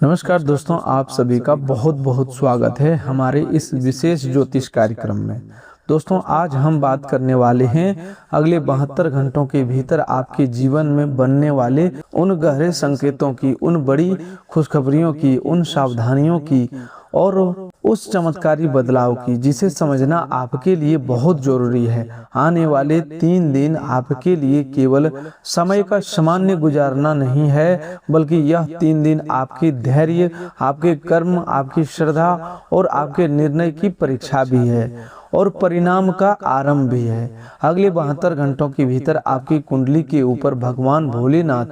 नमस्कार दोस्तों, आप सभी का बहुत बहुत स्वागत है हमारे इस विशेष ज्योतिष कार्यक्रम में। दोस्तों, आज हम बात करने वाले हैं अगले 72 घंटों के भीतर आपके जीवन में बनने वाले उन गहरे संकेतों की, उन बड़ी खुशखबरियों की, उन सावधानियों की और उस चमत्कारी बदलाव की जिसे समझना आपके लिए बहुत जरूरी है। आने वाले 3 दिन आपके लिए केवल समय का सामान्य गुजारना नहीं है, बल्कि यह 3 दिन आपके धैर्य, आपके कर्म, आपकी श्रद्धा और आपके निर्णय की परीक्षा भी है और परिणाम का आरंभ भी है। अगले 72 घंटों के भीतर आपकी कुंडली के ऊपर भगवान भोलेनाथ,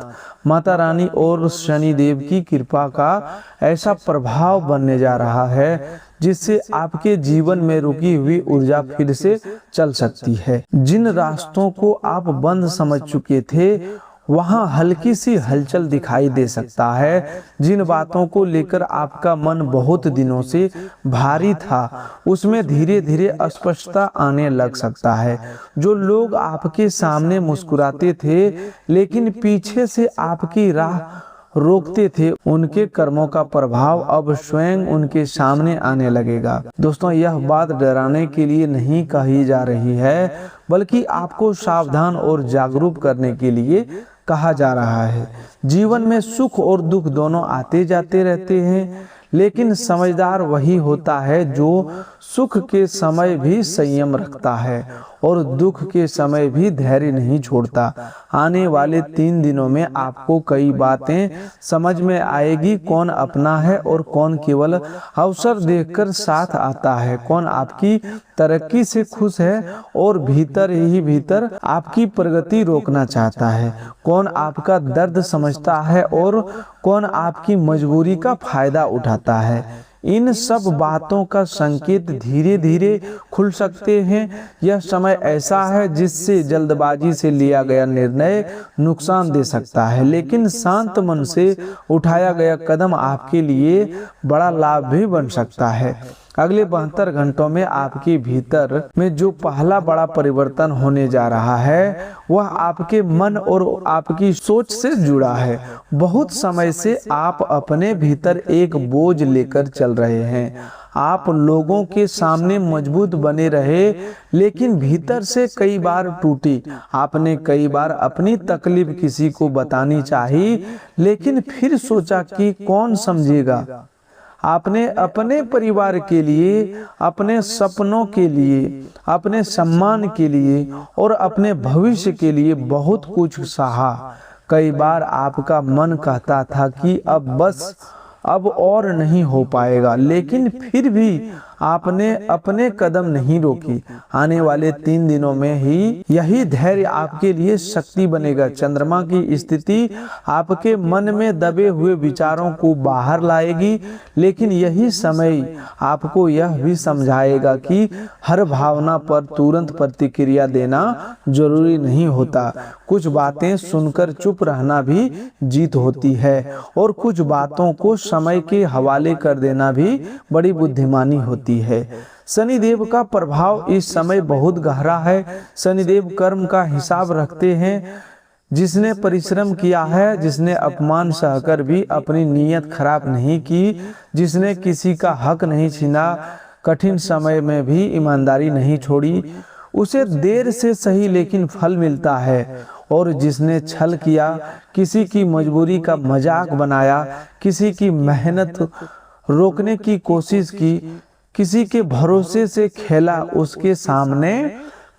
माता रानी और शनि देव की कृपा का ऐसा प्रभाव बनने जा रहा है जिससे आपके जीवन में रुकी हुई ऊर्जा फिर से चल सकती है। जिन रास्तों को आप बंद समझ चुके थे, वहां हल्की सी हलचल दिखाई दे सकता है। जिन बातों को लेकर आपका मन बहुत दिनों से भारी था, उसमें धीरे धीरे स्पष्टता आने लग सकता है। जो लोग आपके सामने मुस्कुराते थे लेकिन पीछे से आपकी राह रोकते थे, उनके कर्मों का प्रभाव अब स्वयं उनके सामने आने लगेगा। दोस्तों, यह बात डराने के लिए नहीं कही जा रही है, बल्कि आपको सावधान और जागरूक करने के लिए कहा जा रहा है। जीवन में सुख और दुख दोनों आते जाते रहते हैं, लेकिन समझदार वही होता है जो सुख के समय भी संयम रखता है और दुख के समय भी धैर्य नहीं छोड़ता। आने वाले 3 दिनों में आपको कई बातें समझ में आएगी, कौन अपना है और कौन केवल अवसर देखकर साथ आता है, कौन आपकी तरक्की से खुश है और भीतर ही भीतर आपकी प्रगति रोकना चाहता है, कौन आपका दर्द समझता है और कौन आपकी मजबूरी का फायदा उठाता है। इन सब बातों का संकेत धीरे धीरे खुल सकते हैं। यह समय ऐसा है जिससे जल्दबाजी से लिया गया निर्णय नुकसान दे सकता है, लेकिन शांत मन से उठाया गया कदम आपके लिए बड़ा लाभ भी बन सकता है। अगले 72 घंटों में आपके भीतर में जो पहला बड़ा परिवर्तन होने जा रहा है, वह आपके मन और आपकी सोच से जुड़ा है। बहुत समय से आप अपने भीतर एक बोझ लेकर चल रहे हैं। आप लोगों के सामने मजबूत बने रहे, लेकिन भीतर से कई बार टूटी। आपने कई बार अपनी तकलीफ किसी को बतानी चाहिए, लेकिन फिर सोचा कि कौन समझेगा। आपने अपने परिवार के लिए, अपने सपनों के लिए, अपने सम्मान के लिए और अपने भविष्य के लिए बहुत कुछ सहा। कई बार आपका मन कहता था कि अब और नहीं हो पाएगा, लेकिन फिर भी आपने अपने कदम नहीं रोकी। आने वाले 3 दिनों में ही यही धैर्य आपके लिए शक्ति बनेगा। चंद्रमा की स्थिति आपके मन में दबे हुए विचारों को बाहर लाएगी, लेकिन यही समय आपको यह भी समझाएगा कि हर भावना पर तुरंत प्रतिक्रिया देना जरूरी नहीं होता। कुछ बातें सुनकर चुप रहना भी जीत होती है और कुछ बातों को समय के हवाले कर देना भी बड़ी बुद्धिमानी होती है। शनिदेव का प्रभाव इस समय बहुत गहरा है। शनिदेव कर्म का हिसाब रखते हैं। जिसने परिश्रम किया है, जिसने अपमान सहकर भी अपनी नीयत खराब नहीं की, जिसने किसी का हक नहीं छीना, कठिन समय में भी ईमानदारी नहीं छोड़ी, उसे देर से सही लेकिन फल मिलता है। और जिसने छल किया, किसी की मजबूरी का मजाक बनाया, किसी की मेहनत रोकने की कोशिश की, किसी के भरोसे से खेला, उसके सामने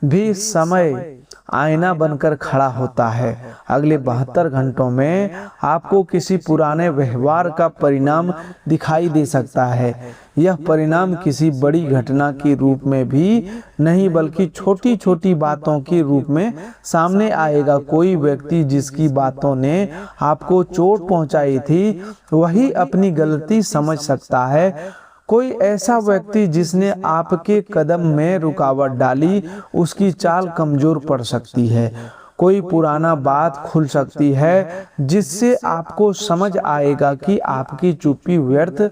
भी समय आईना बनकर खड़ा होता है। अगले 72 घंटों में आपको किसी पुराने व्यवहार का परिणाम दिखाई दे सकता है। यह परिणाम किसी बड़ी घटना के रूप में भी नहीं, बल्कि छोटी छोटी बातों के रूप में सामने आएगा। कोई व्यक्ति जिसकी बातों ने आपको चोट पहुंचाई थी, वही अपनी गलती समझ सकता है। कोई ऐसा व्यक्ति जिसने आपके कदम में रुकावट डाली, उसकी चाल कमजोर पड़ सकती है। कोई पुराना बात खुल सकती है जिससे आपको समझ आएगा कि आपकी चुप्पी व्यर्थ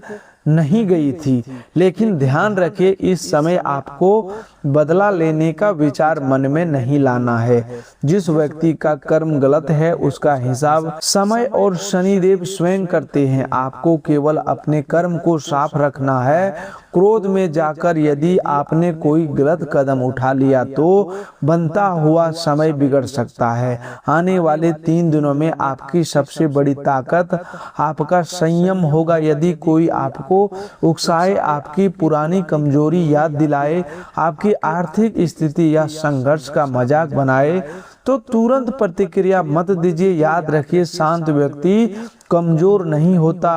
नहीं गई थी। लेकिन ध्यान रखिए, इस समय आपको बदला लेने का विचार मन में नहीं लाना है। जिस व्यक्ति का कर्म गलत है उसका हिसाब समय और शनिदेव स्वयं करते हैं। आपको केवल अपने कर्म को साफ रखना है। क्रोध में जाकर यदि आपने कोई गलत कदम उठा लिया तो बनता हुआ समय बिगड़ सकता है। आने वाले 3 दिनों में आपकी सबसे बड़ी ताकत आपका संयम होगा। यदि कोई आपको उकसाए, आपकी पुरानी कमजोरी याद दिलाए, आपकी आर्थिक स्थिति या संघर्ष का मजाक बनाए तो तुरंत प्रतिक्रिया मत दीजिए। याद रखिए, शांत व्यक्ति कमजोर नहीं होता,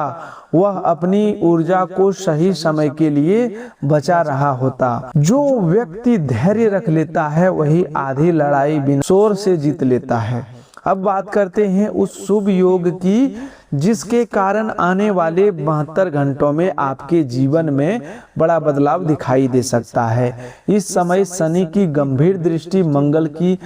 वह अपनी ऊर्जा को सही समय के लिए बचा रहा होता। जो व्यक्ति धैर्य रख लेता है वही आधी लड़ाई बिना शोर से जीत लेता है। अब बात करते हैं उस शुभ योग की जिसके कारण आने वाले 72 घंटों में आपके जीवन में बड़ा बदलाव दिखाई दे सकता है। इस समय शनि की गंभीर दृष्टि, मंगल की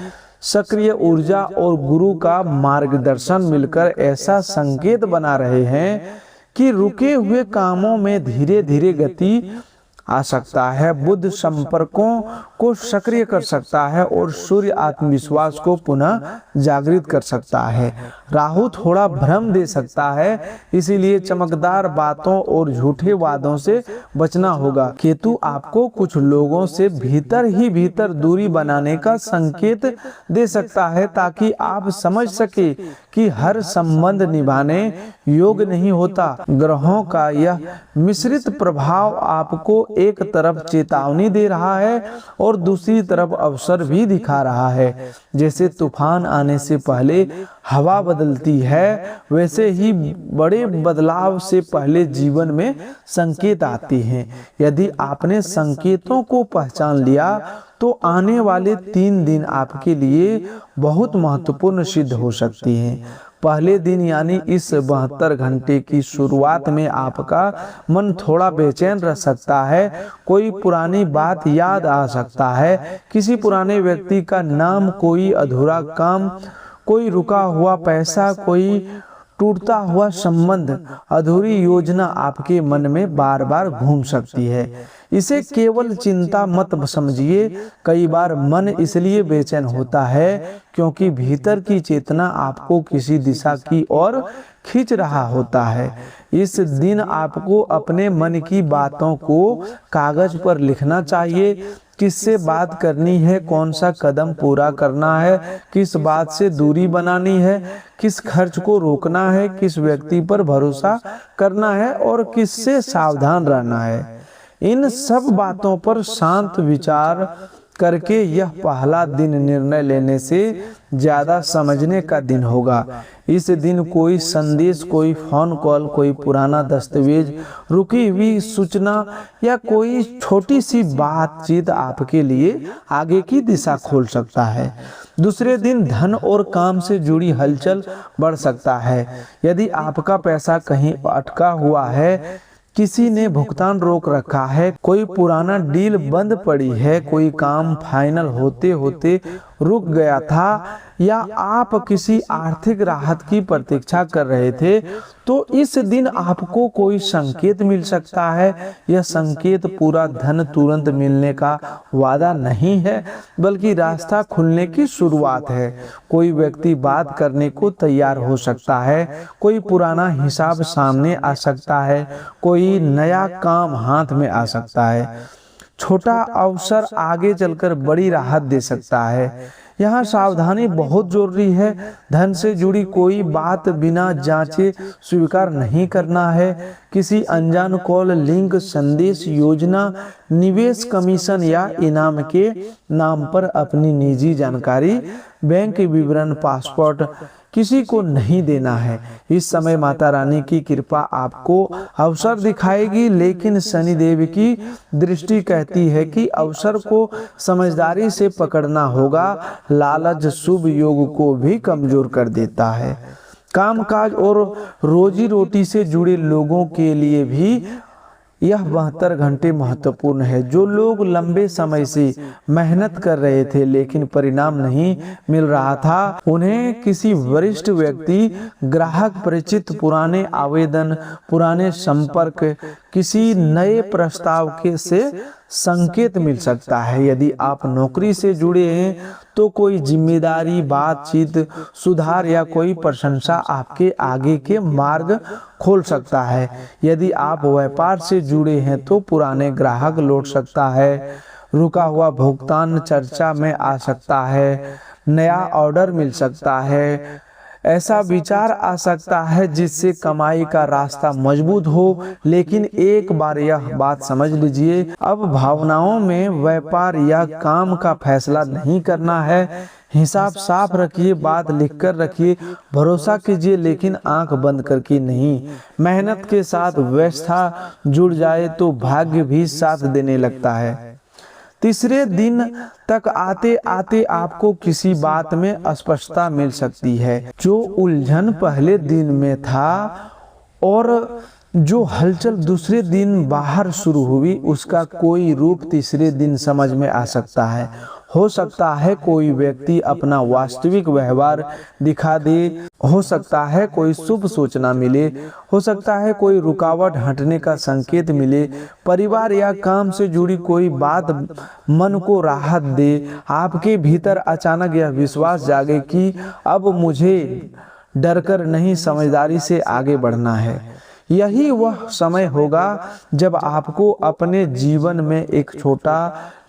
सक्रिय ऊर्जा और गुरु का मार्गदर्शन मिलकर ऐसा संकेत बना रहे हैं कि रुके हुए कामों में धीरे धीरे गति आ सकता है। बुध संपर्कों को सक्रिय कर सकता है और सूर्य आत्मविश्वास को पुनः जागृत कर सकता है। राहु थोड़ा भ्रम दे सकता है, इसीलिए चमकदार बातों और झूठे वादों से बचना होगा। केतु आपको कुछ लोगों से भीतर ही भीतर दूरी बनाने का संकेत दे सकता है ताकि आप समझ सके कि हर संबंध निभाने योग्य नहीं होता। ग्रहों का यह मिश्रित प्रभाव आपको एक तरफ चेतावनी दे रहा है और दूसरी तरफ अवसर भी दिखा रहा है। जैसे तूफान आने से पहले हवा बदलती है, वैसे ही बड़े बदलाव से पहले जीवन में संकेत आते हैं। यदि आपने संकेतों को पहचान लिया तो आने वाले 3 दिन आपके लिए बहुत महत्वपूर्ण सिद्ध हो सकती हैं। पहले दिन यानी इस 72 घंटे की शुरुआत में आपका मन थोड़ा बेचैन रह सकता है। कोई पुरानी बात याद आ सकता है, किसी पुराने व्यक्ति का नाम, कोई अधूरा काम, कोई रुका हुआ पैसा, कोई टूटता हुआ संबंध, अधूरी योजना आपके मन में बार बार घूम सकती है। इसे केवल चिंता मत समझिए। कई बार मन इसलिए बेचैन होता है क्योंकि भीतर की चेतना आपको किसी दिशा की ओर खींच रहा होता है। इस दिन आपको अपने मन की बातों को कागज पर लिखना चाहिए। किससे बात करनी है, कौन सा कदम पूरा करना है, किस बात से दूरी बनानी है, किस खर्च को रोकना है, किस व्यक्ति पर भरोसा करना है और किससे सावधान रहना है। इन सब बातों पर शांत विचार करके यह पहला दिन निर्णय लेने से ज्यादा समझने का दिन होगा। इस दिन कोई संदेश, कोई फोन कॉल, कोई पुराना दस्तावेज, रुकी हुई सूचना या कोई छोटी सी बातचीत आपके लिए आगे की दिशा खोल सकता है। दूसरे दिन धन और काम से जुड़ी हलचल बढ़ सकता है। यदि आपका पैसा कहीं अटका हुआ है, किसी ने भुगतान रोक रखा है, कोई पुराना डील बंद पड़ी है, कोई काम फाइनल होते होते रुक गया था या आप किसी आर्थिक राहत की प्रतीक्षा कर रहे थे, तो इस दिन आपको कोई संकेत मिल सकता है। यह संकेत पूरा धन तुरंत मिलने का वादा नहीं है, बल्कि रास्ता खुलने की शुरुआत है। कोई व्यक्ति बात करने को तैयार हो सकता है, कोई पुराना हिसाब सामने आ सकता है, कोई नया काम हाथ में आ सकता है। छोटा अवसर आगे चलकर बड़ी राहत दे सकता है। यहाँ सावधानी बहुत जरूरी है। धन से जुड़ी कोई बात बिना जांचे स्वीकार नहीं करना है। किसी अनजान कॉल, लिंक, संदेश, योजना, निवेश, कमीशन या इनाम के नाम पर अपनी निजी जानकारी, बैंक विवरण, पासपोर्ट किसी को नहीं देना है। इस समय माता रानी की कृपा आपको अवसर दिखाएगी, लेकिन शनिदेव की दृष्टि कहती है कि अवसर को समझदारी से पकड़ना होगा। लालच शुभ योग को भी कमजोर कर देता है। कामकाज और रोजी रोटी से जुड़े लोगों के लिए भी यह 72 घंटे महत्वपूर्ण है। जो लोग लंबे समय से मेहनत कर रहे थे लेकिन परिणाम नहीं मिल रहा था, उन्हें किसी वरिष्ठ व्यक्ति, ग्राहक, परिचित, पुराने आवेदन, पुराने संपर्क, किसी नए प्रस्ताव के से संकेत मिल सकता है। यदि आप नौकरी से जुड़े हैं तो कोई जिम्मेदारी, बातचीत, सुधार या कोई प्रशंसा आपके आगे के मार्ग खोल सकता है। यदि आप व्यापार से जुड़े हैं तो पुराने ग्राहक लौट सकता है, रुका हुआ भुगतान चर्चा में आ सकता है, नया ऑर्डर मिल सकता है, ऐसा विचार आ सकता है जिससे कमाई का रास्ता मजबूत हो। लेकिन एक बार यह बात समझ लीजिए, अब भावनाओं में व्यापार या काम का फैसला नहीं करना है। हिसाब साफ रखिए, बात लिखकर रखिए, भरोसा कीजिए लेकिन आंख बंद करके नहीं। मेहनत के साथ व्यवस्था जुड़ जाए तो भाग्य भी साथ देने लगता है। तीसरे दिन तक आते आते आपको किसी बात में स्पष्टता मिल सकती है। जो उलझन पहले दिन में था और जो हलचल दूसरे दिन बाहर शुरू हुई, उसका कोई रूप तीसरे दिन समझ में आ सकता है। हो सकता है कोई व्यक्ति अपना वास्तविक व्यवहार दिखा दे, हो सकता है कोई शुभ सूचना मिले, हो सकता है कोई रुकावट हटने का संकेत मिले, परिवार या काम से जुड़ी कोई बात मन को राहत दे। आपके भीतर अचानक यह विश्वास जागे कि अब मुझे डरकर नहीं, समझदारी से आगे बढ़ना है। यही वह समय होगा जब आपको अपने जीवन में एक छोटा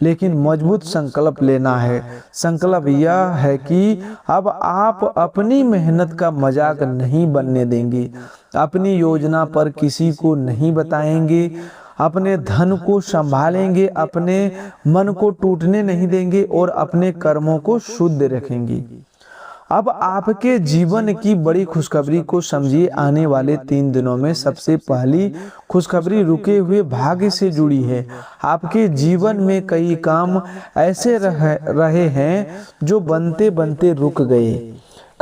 लेकिन मजबूत संकल्प लेना है। संकल्प यह है कि अब आप अपनी मेहनत का मजाक नहीं बनने देंगे, अपनी योजना पर किसी को नहीं बताएंगे, अपने धन को संभालेंगे, अपने मन को टूटने नहीं देंगे और अपने कर्मों को शुद्ध रखेंगे। अब आपके जीवन की बड़ी खुशखबरी को समझिए। आने वाले 3 दिनों में सबसे पहली खुशखबरी रुके हुए भाग्य से जुड़ी है। आपके जीवन में कई काम ऐसे रहे हैं जो बनते बनते रुक गए।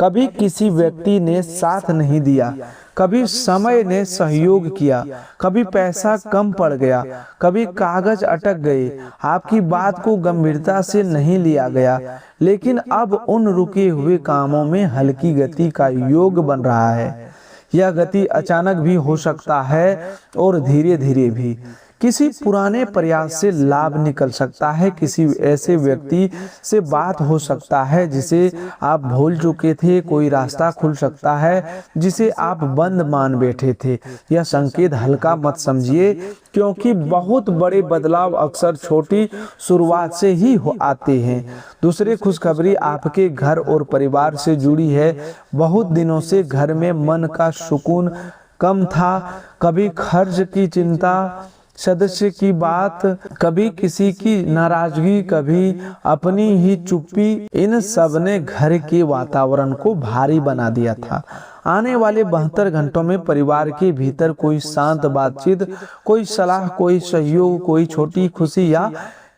कभी किसी व्यक्ति ने साथ नहीं दिया, कभी समय ने सहयोग किया, कभी पैसा कम पड़ गया, कभी कागज अटक गए, आपकी बात को गंभीरता से नहीं लिया गया। लेकिन अब उन रुके हुए कामों में हल्की गति का योग बन रहा है। यह गति अचानक भी हो सकता है और धीरे धीरे भी। किसी पुराने प्रयास से लाभ निकल सकता है, किसी ऐसे व्यक्ति से बात हो सकता है जिसे आप भूल चुके थे, कोई रास्ता खुल सकता है जिसे आप बंद मान बैठे थे। यह संकेत हल्का मत समझिए, क्योंकि बहुत बड़े बदलाव अक्सर छोटी शुरुआत से ही आते हैं। दूसरी खुशखबरी आपके घर और परिवार से जुड़ी है। बहुत दिनों से घर में मन का सुकून कम था। कभी खर्च की चिंता, सदस्य की बात, कभी किसी की नाराजगी, कभी अपनी ही चुप्पी, इन सब ने घर के वातावरण को भारी बना दिया था। आने वाले 72 घंटों में परिवार के भीतर कोई शांत बातचीत, कोई सलाह, कोई सहयोग, कोई छोटी खुशी या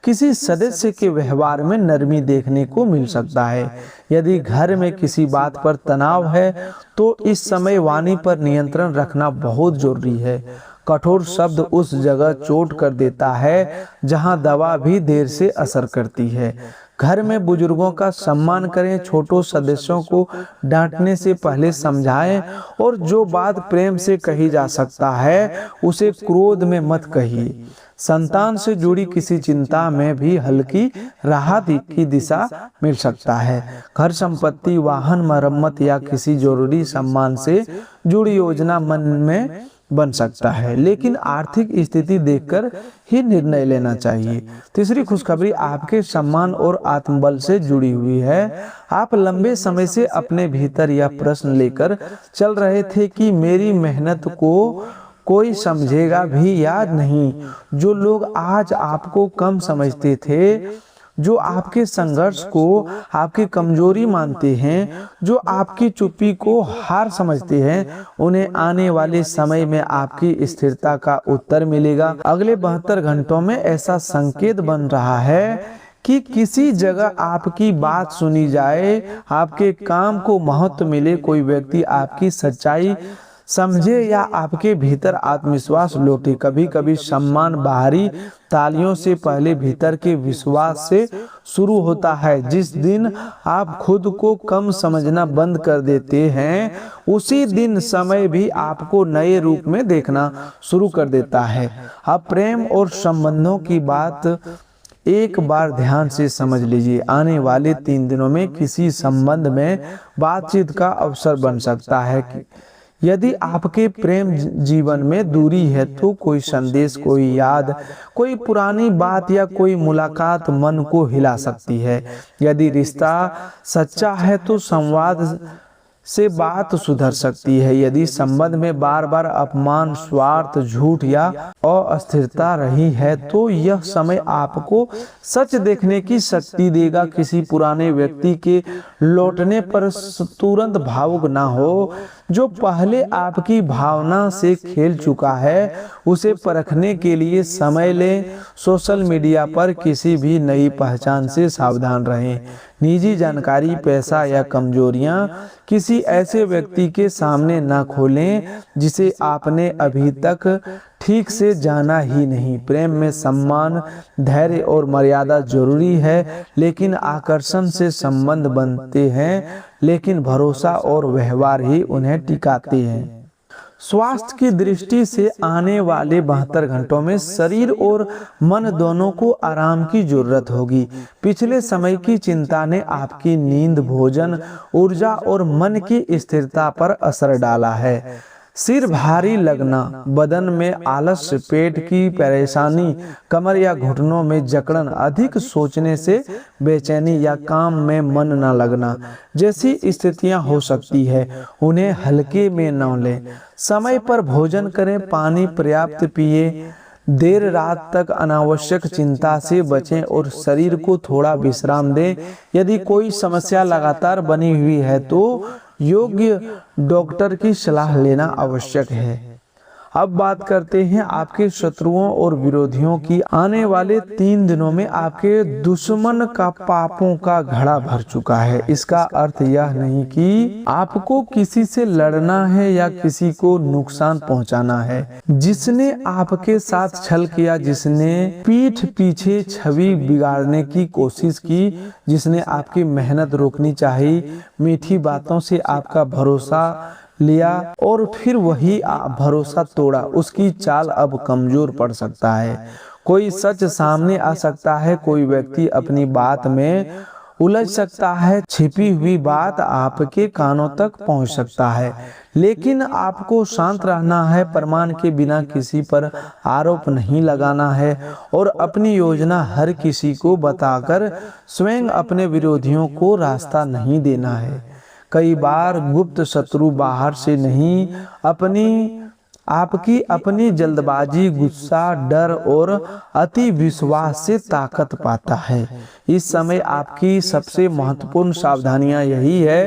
किसी सदस्य के व्यवहार में नरमी देखने को मिल सकता है। यदि घर में किसी बात पर तनाव है तो इस समय वाणी पर नियंत्रण रखना बहुत जरूरी है। कठोर शब्द उस जगह चोट कर देता है जहां दवा भी देर से असर करती है। घर में बुजुर्गों का सम्मान करें, छोटों सदस्यों को डांटने से पहले समझाएं और जो बात प्रेम से कही जा सकता है उसे क्रोध में मत कहिए। संतान से जुड़ी किसी चिंता में भी हल्की राहत की दिशा मिल सकता है। घर, संपत्ति, वाहन मरम्मत या किसी जरूरी सम्मान से जुड़ी योजना मन में बन सकता है, लेकिन आर्थिक स्थिति देखकर ही निर्णय लेना चाहिए। तीसरी खुशखबरी आपके सम्मान और आत्मबल से जुड़ी हुई है। आप लंबे समय से अपने भीतर यह प्रश्न लेकर चल रहे थे कि मेरी मेहनत को कोई समझेगा भी या नहीं। जो लोग आज आपको कम समझते थे, जो आपके संघर्ष को आपकी कमजोरी मानते हैं, जो आपकी चुप्पी को हार समझते हैं, उन्हें आने वाले समय में आपकी स्थिरता का उत्तर मिलेगा। अगले 72 घंटों में ऐसा संकेत बन रहा है कि किसी जगह आपकी बात सुनी जाए, आपके काम को महत्व मिले, कोई व्यक्ति आपकी सच्चाई समझे या आपके भीतर आत्मविश्वास लौटे। कभी कभी सम्मान बाहरी तालियों से पहले भीतर के विश्वास से शुरू होता है। जिस दिन आप खुद को कम समझना बंद कर देते हैं, उसी दिन समय भी आपको नए रूप में देखना शुरू कर देता है। अब प्रेम और संबंधों की बात एक बार ध्यान से समझ लीजिए। आने वाले 3 दिनों में किसी संबंध में बातचीत का अवसर बन सकता है कि यदि आपके प्रेम जीवन में दूरी है तो कोई संदेश, कोई याद, कोई पुरानी बात या कोई मुलाकात मन को हिला सकती है। यदि रिश्ता सच्चा है तो संवाद से बात सुधर सकती है। यदि संबंध में बार बार अपमान, स्वार्थ, झूठ या अस्थिरता रही है तो यह समय आपको सच देखने की शक्ति देगा। किसी पुराने व्यक्ति के लौटने पर तुरंत भावुक ना हो। जो पहले आपकी भावना से खेल चुका है उसे परखने के लिए समय लें। सोशल मीडिया पर किसी भी नई पहचान से सावधान रहें। निजी जानकारी, पैसा या कमजोरियां किसी ऐसे व्यक्ति के सामने ना खोलें जिसे आपने अभी तक ठीक से जाना ही नहीं। प्रेम में सम्मान, धैर्य और मर्यादा जरूरी है, लेकिन आकर्षण से संबंध बनते हैं, लेकिन भरोसा और व्यवहार ही उन्हें टिकाते हैं। स्वास्थ्य की दृष्टि से आने वाले 72 घंटों में शरीर और मन दोनों को आराम की जरूरत होगी। पिछले समय की चिंता ने आपकी नींद, भोजन, ऊर्जा और मन की स्थिरता पर असर डाला है। सिर भारी लगना, बदन में आलस्य, पेट की परेशानी, कमर या घुटनों में जकड़न, अधिक सोचने से बेचैनी या काम में मन न लगना जैसी स्थितियां हो सकती है। उन्हें हल्के में न लें। समय पर भोजन करें, पानी पर्याप्त पिए, देर रात तक अनावश्यक चिंता से बचें और शरीर को थोड़ा विश्राम दें। यदि कोई समस्या लगातार बनी हुई है तो योग्य डॉक्टर की सलाह लेना आवश्यक है। अब बात करते हैं आपके शत्रुओं और विरोधियों की। आने वाले 3 दिनों में आपके दुश्मन का पापों का घड़ा भर चुका है। इसका अर्थ यह नहीं कि आपको किसी से लड़ना है या किसी को नुकसान पहुंचाना है। जिसने आपके साथ छल किया, जिसने पीठ पीछे छवि बिगाड़ने की कोशिश की, जिसने आपकी मेहनत रोकनी चाहिए, मीठी बातों से आपका भरोसा लिया और फिर वही भरोसा तोड़ा, उसकी चाल अब कमजोर पड़ सकता है। कोई सच सामने आ सकता है, कोई व्यक्ति अपनी बात में उलझ सकता है, छिपी हुई बात आपके कानों तक पहुंच सकता है। लेकिन आपको शांत रहना है, प्रमाण के बिना किसी पर आरोप नहीं लगाना है और अपनी योजना हर किसी को बताकर स्वयं अपने विरोधियों को रास्ता नहीं देना है। कई बार गुप्त शत्रु बाहर से नहीं, आपकी अपनी जल्दबाजी, गुस्सा, डर और अति विश्वास से ताकत पाता है। इस समय आपकी सबसे महत्वपूर्ण सावधानियां यही है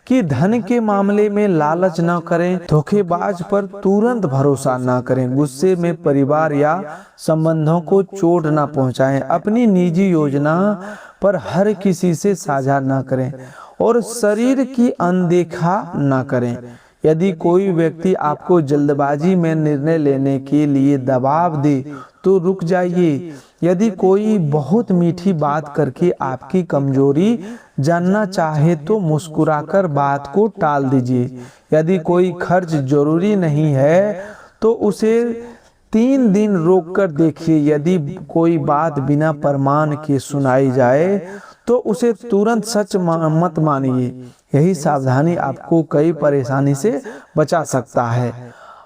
कि धन के मामले में लालच न करें, धोखेबाज पर तुरंत भरोसा न करें, गुस्से में परिवार या संबंधों को चोट न पहुंचाएं, अपनी निजी योजना पर हर किसी से साझा न करें और शरीर की अनदेखा न करें। यदि कोई व्यक्ति आपको जल्दबाजी में निर्णय लेने के लिए दबाव दे तो रुक जाइए। यदि कोई बहुत मीठी बात करके आपकी कमजोरी जानना चाहे तो मुस्कुराकर बात को टाल दीजिए। यदि कोई खर्च जरूरी नहीं है तो उसे 3 दिन रोक कर देखिए। यदि कोई बात बिना प्रमाण के सुनाई जाए तो उसे तुरंत सच मत मानिए। यही सावधानी आपको कई परेशानी से बचा सकता है।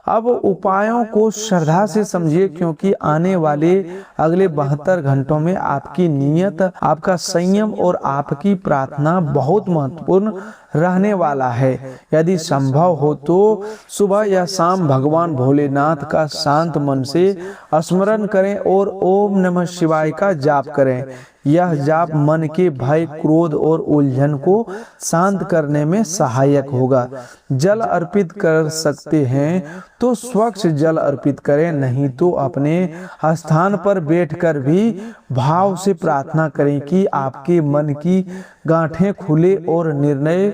अब उपायों को श्रद्धा से समझिए, क्योंकि आने वाले अगले 72 घंटों में आपकी नियत, आपका संयम और आपकी प्रार्थना बहुत महत्वपूर्ण रहने वाला है। यदि संभव हो तो सुबह या शाम भगवान भोलेनाथ का शांत मन से स्मरण करें और ओम नमः शिवाय का जाप करें। यह जाप मन के भय, क्रोध और उलझन को शांत करने में सहायक होगा। जल अर्पित कर सकते हैं तो स्वच्छ जल अर्पित करें, नहीं तो अपने स्थान पर बैठकर भी भाव से प्रार्थना करें कि आपके मन की गांठें खुले और निर्णय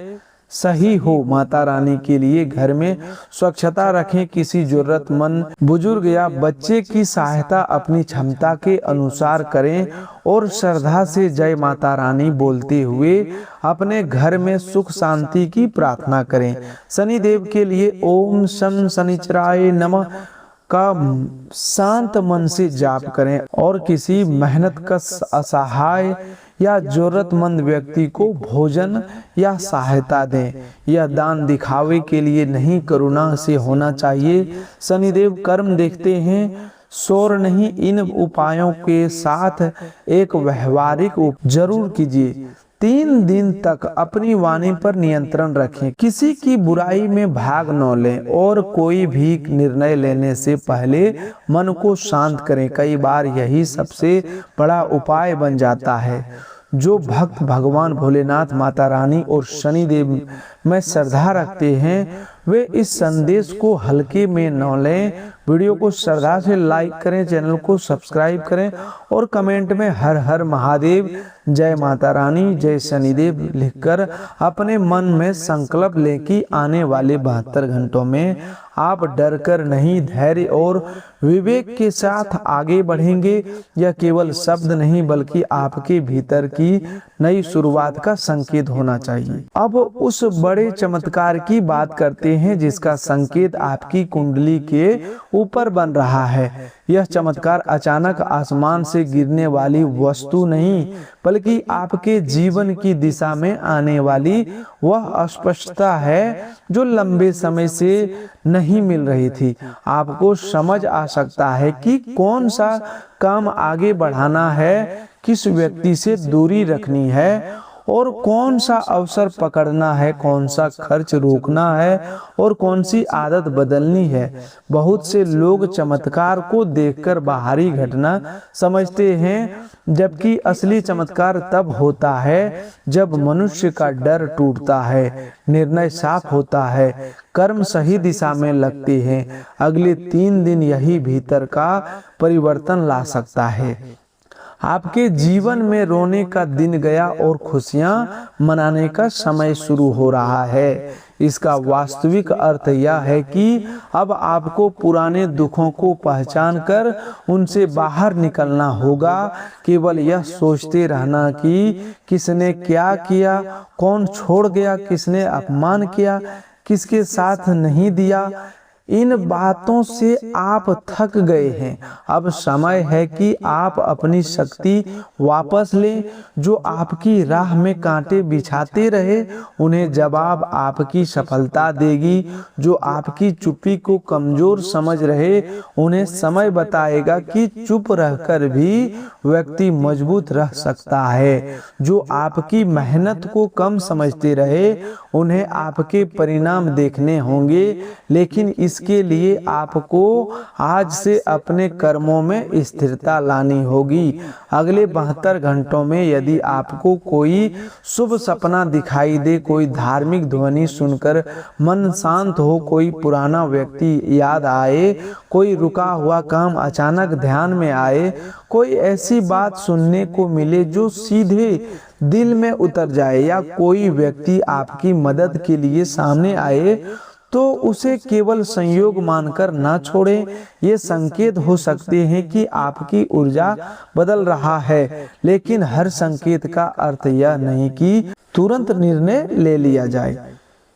सही हो। माता रानी के लिए घर में स्वच्छता रखें। किसी जरूरतमंद बुजुर्ग या बच्चे की सहायता अपनी क्षमता के अनुसार करें और श्रद्धा से जय माता रानी बोलते हुए अपने घर में सुख शांति की प्रार्थना करें। शनिदेव के लिए ओम शं शनिचराय नमः का शांत मन से जाप करें और किसी मेहनतकश, असहाय या जरूरतमंद व्यक्ति को भोजन या सहायता दें। यह दान दिखावे के लिए नहीं, करुणा से होना चाहिए। शनिदेव कर्म देखते हैं, शोर नहीं। इन उपायों के साथ एक व्यवहारिक जरूर कीजिए। 3 दिन तक अपनी वाणी पर नियंत्रण रखें। किसी की बुराई में भाग न लें और कोई भी निर्णय लेने से पहले मन को शांत करें। कई बार यही सबसे बड़ा उपाय बन जाता है। जो भक्त भगवान भोलेनाथ, माता रानी और शनिदेव में श्रद्धा रखते हैं वे इस संदेश को हल्के में न लें। वीडियो को श्रद्धा से लाइक करें, चैनल को सब्सक्राइब करें और कमेंट में हर हर महादेव, जय माता रानी, जय शनिदेव लिखकर अपने मन में संकल्प लें कि आने वाले 72 घंटों में आप डर कर नहीं, धैर्य और विवेक के साथ आगे बढ़ेंगे। यह केवल शब्द नहीं बल्कि आपके भीतर की नई शुरुआत का संकेत होना चाहिए। अब उस बड़े चमत्कार की बात करते हैं जिसका संकेत आपकी कुंडली के ऊपर बन रहा है। यह चमत्कार अचानक आसमान से गिरने वाली वस्तु नहीं बल्कि आपके जीवन की दिशा में आने वाली वह अस्पष्टता है जो लंबे समय से नहीं मिल रही थी। आपको समझ आ सकता है कि कौन सा काम आगे बढ़ाना है, किस व्यक्ति से दूरी रखनी है और कौन सा अवसर पकड़ना है, कौन सा खर्च रोकना है और कौन सी आदत बदलनी है। बहुत से लोग चमत्कार को देखकर बाहरी घटना समझते हैं, जबकि असली चमत्कार तब होता है जब मनुष्य का डर टूटता है, निर्णय साफ होता है, कर्म सही दिशा में लगते हैं। अगले 3 दिन यही भीतर का परिवर्तन ला सकता है। आपके जीवन में रोने का दिन गया और खुशियां मनाने का समय शुरू हो रहा है। इसका वास्तविक अर्थ यह है कि अब आपको पुराने दुखों को पहचान कर उनसे बाहर निकलना होगा। केवल यह सोचते रहना कि किसने क्या किया, कौन छोड़ गया, किसने अपमान किया, किसके साथ नहीं दिया, इन बातों से आप थक गए हैं। अब समय है कि आप अपनी शक्ति वापस लें। जो आपकी राह में कांटे बिछाते रहे उन्हें जवाब आपकी सफलता देगी। जो आपकी चुप्पी को कमजोर समझ रहे उन्हें समय बताएगा कि चुप रहकर भी व्यक्ति मजबूत रह सकता है। जो आपकी मेहनत को कम समझते रहे उन्हें आपके परिणाम देखने होंगे, लेकिन इसके लिए आपको आज से अपने कर्मों में स्थिरता लानी होगी। अगले 72 घंटों में यदि आपको कोई शुभ सपना दिखाई दे, कोई धार्मिक ध्वनि सुनकर मन शांत हो, कोई पुराना व्यक्ति याद आए, कोई रुका हुआ काम अचानक ध्यान में आए, कोई ऐसी बात सुनने को मिले जो सीधे दिल में उतर जाए या कोई व्यक्ति आपकी मदद के लिए सामने आए, तो उसे केवल संयोग मानकर ना छोड़ें। ये संकेत हो सकते हैं कि आपकी ऊर्जा बदल रहा है, लेकिन हर संकेत का अर्थ यह नहीं कि तुरंत निर्णय ले लिया जाए।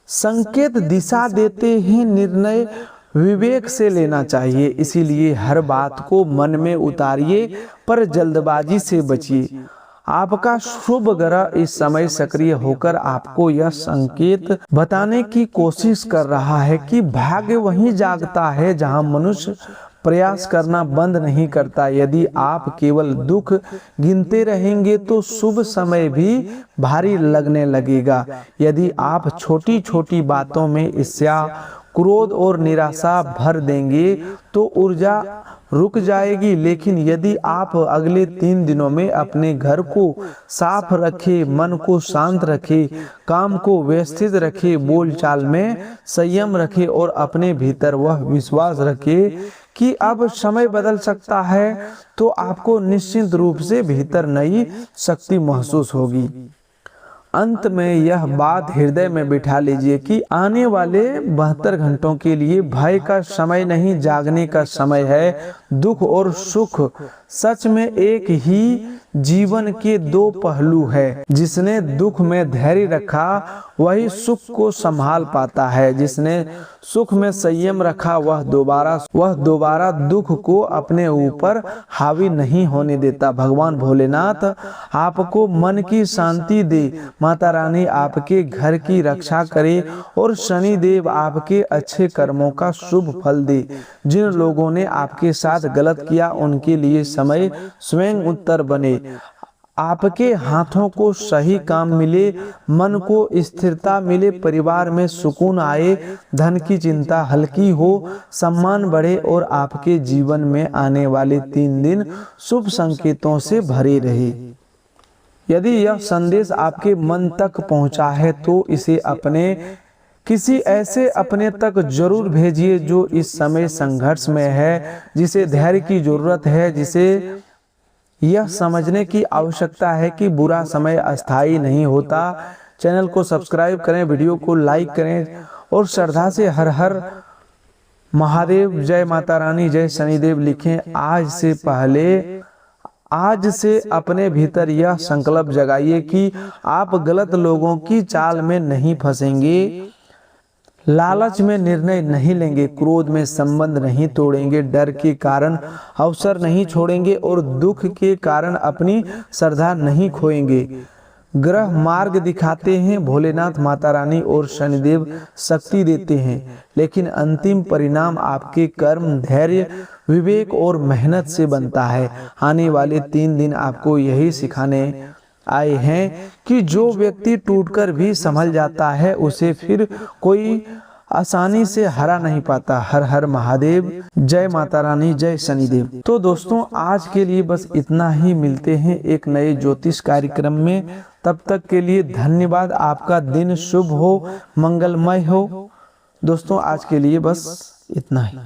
संकेत दिशा देते हैं, निर्णय विवेक से लेना चाहिए। इसीलिए हर बात को मन में उतारिए पर जल्दबाजी से बचिए। आपका शुभ ग्रह इस समय सक्रिय होकर आपको यह संकेत बताने की कोशिश कर रहा है कि भाग्य वहीं जागता है जहां मनुष्य प्रयास करना बंद नहीं करता। यदि आप केवल दुख गिनते रहेंगे तो शुभ समय भी भारी लगने लगेगा। यदि आप छोटी छोटी बातों में ईर्ष्या, क्रोध और निराशा भर देंगे तो ऊर्जा रुक जाएगी। लेकिन यदि आप अगले 3 दिनों में अपने घर को साफ रखें, मन को शांत रखें, काम को व्यवस्थित रखें, बोलचाल में संयम रखें और अपने भीतर वह विश्वास रखें कि अब समय बदल सकता है, तो आपको निश्चित रूप से भीतर नई शक्ति महसूस होगी। अंत में यह बात हृदय में बिठा लीजिए कि आने वाले 72 घंटों के लिए भय का समय नहीं, जागने का समय है। दुख और सुख सच में एक ही जीवन के दो पहलू है। जिसने दुख में धैर्य रखा वही सुख को संभाल पाता है। जिसने सुख में संयम रखा वह दोबारा दुख को अपने ऊपर हावी नहीं होने देता। भगवान भोलेनाथ आपको मन की शांति दे, माता रानी आपके घर की रक्षा करे और शनि देव आपके अच्छे कर्मों का शुभ फल दे। जिन लोगों ने आपके साथ गलत किया उनके लिए समय स्वयं उत्तर बने। आपके हाथों को सही काम मिले, मन को स्थिरता मिले, परिवार में सुकून आए, धन की चिंता हल्की हो, सम्मान बढ़े और आपके जीवन में आने वाले 3 दिन शुभ संकेतों से भरे रहे। यदि यह संदेश आपके मन तक पहुंचा है तो इसे अपने किसी ऐसे अपने तक जरूर भेजिए जो इस समय संघर्ष में है, जिसे धैर्य की जरूरत है, जिसे यह समझने की आवश्यकता है कि बुरा समय अस्थायी नहीं होता। चैनल को सब्सक्राइब करें, वीडियो को लाइक करें और श्रद्धा से हर हर महादेव, जय माता रानी, जय शनिदेव लिखें। आज से अपने भीतर यह संकल्प जगाइए कि आप गलत लोगों की चाल में नहीं फंसेंगे, लालच में निर्णय नहीं लेंगे, क्रोध में संबंध नहीं तोड़ेंगे, डर के कारण अवसर नहीं छोड़ेंगे और दुख के कारण अपनी श्रद्धा नहीं खोएंगे। ग्रह मार्ग दिखाते हैं, भोलेनाथ, माता रानी और शनिदेव शक्ति देते हैं, लेकिन अंतिम परिणाम आपके कर्म, धैर्य, विवेक और मेहनत से बनता है। आने वाले 3 दिन आपको यही सिखाने आए हैं कि जो व्यक्ति टूटकर भी संभल जाता है उसे फिर कोई आसानी से हरा नहीं पाता। हर हर महादेव, जय माता रानी, जय शनिदेव। तो दोस्तों आज के लिए बस इतना ही। मिलते हैं एक नए ज्योतिष कार्यक्रम में। तब तक के लिए धन्यवाद। आपका दिन शुभ हो, मंगलमय हो। दोस्तों आज के लिए बस इतना ही।